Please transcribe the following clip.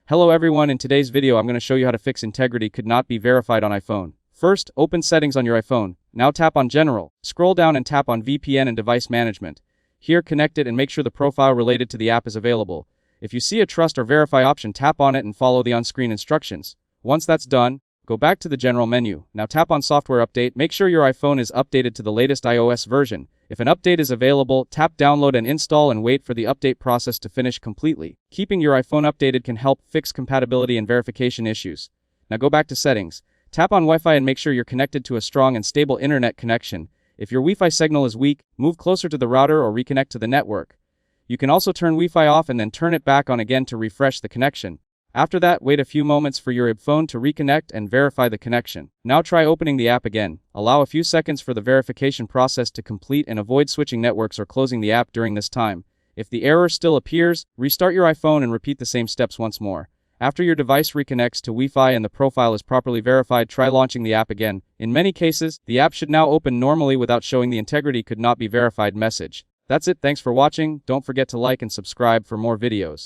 Hello everyone, in today's video I'm going to show you how to fix integrity could not be verified on iPhone. First, open settings on your iPhone. Now tap on General. Scroll down and tap on VPN and Device Management. Here connect it and make sure the profile related to the app is available. If you see a Trust or Verify option, tap on it and follow the on-screen instructions. Once that's done, go back to the General menu. Now tap on Software Update. Make sure your iPhone is updated to the latest iOS version. If an update is available, tap Download and Install and wait for the update process to finish completely. Keeping your iPhone updated can help fix compatibility and verification issues. Now go back to Settings. Tap on Wi-Fi and make sure you're connected to a strong and stable internet connection. If your Wi-Fi signal is weak, move closer to the router or reconnect to the network. You can also turn Wi-Fi off and then turn it back on again to refresh the connection. After that, wait a few moments for your iPhone to reconnect and verify the connection. Now try opening the app again. Allow a few seconds for the verification process to complete and avoid switching networks or closing the app during this time. If the error still appears, restart your iPhone and repeat the same steps once more. After your device reconnects to Wi-Fi and the profile is properly verified, try launching the app again. In many cases, the app should now open normally without showing the integrity could not be verified message. That's it, thanks for watching. Don't forget to like and subscribe for more videos.